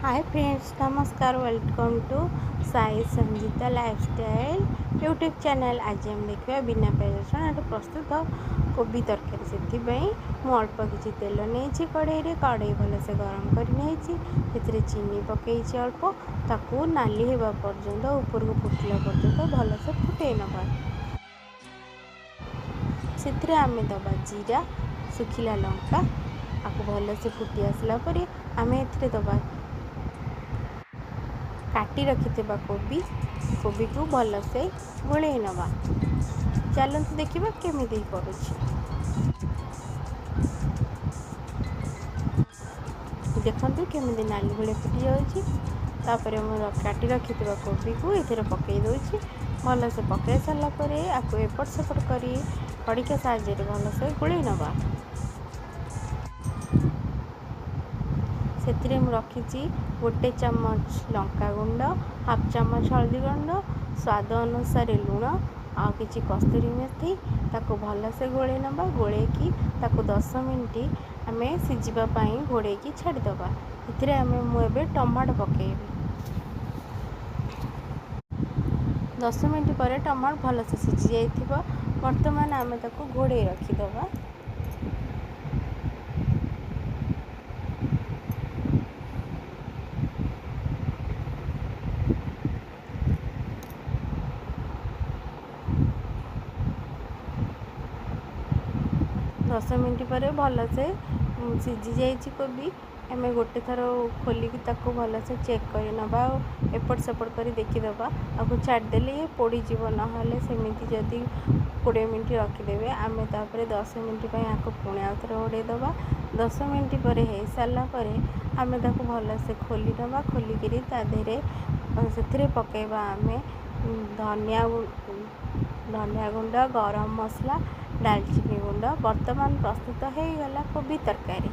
हाय friends, नमस्कार। Welcome to Sai Sanjita lifestyle YouTube channel. आज हम देखा बिना प्याज रसुण प्रस्तुत कोबी तरकारी। से मु अल्प किसी तेल नहीं कड़े भलसे गरम कर चीनी पकई अल्प ताकू नाली होगा पर्यंत ऊपर को फुटला पर्यंत भलसे फुटे नवा। से आम दबा जीरा सुखिला लंका आपको भलसे फुटी आसला आम ए दबा काटी रखि कोबी को भलसे गोल नवा। चलते देखा केमी करुँ। देखते केमी नाली भाई फुटी जापर काटी रखि कोबी को ये पकई दूसरी भलसे पकई सारापर आपको एपट सेपट कर खड़िका साहाଯ୍य भलसे गोल नवा। से रखी गोटे चमच लंका गुंड, हाफ चमच हल्दी गुंड, स्वाद अनुसार लुण आ कि कस्तूरी मेथी ताको भलसे गोले नवा। गोले की 10 मिनट आम सिझापी घोड़े छाड़ीदबा। ये मुझे टमाटो पकेबी। 10 मिनट पर टमाटो भलसे सिझी जाइए। बर्तमान आम ताको घोड़े रखीदबा। 10 मिनट पर भलसे सिझी जाइए कोबी। आम गोटे थर खोलिकी भलसे चेक कर नवा। एपट सेपट कर देखीदबा। आपको छाड़देले ये पोड़ीज ना सेमती जदि 20 मिनट रखिदेवे। आम 10 मिनट आपको पुणी आउ थे घोड़ेदबा। 10 मिनट पर हो सारापर आम भलसे खोली नवा। खोलिकी से पकेबा आम धनिया गुंड, गरम मसला, दालचीनी गुंड। बर्तमान प्रस्तुत हो गला कोबी तरकारी।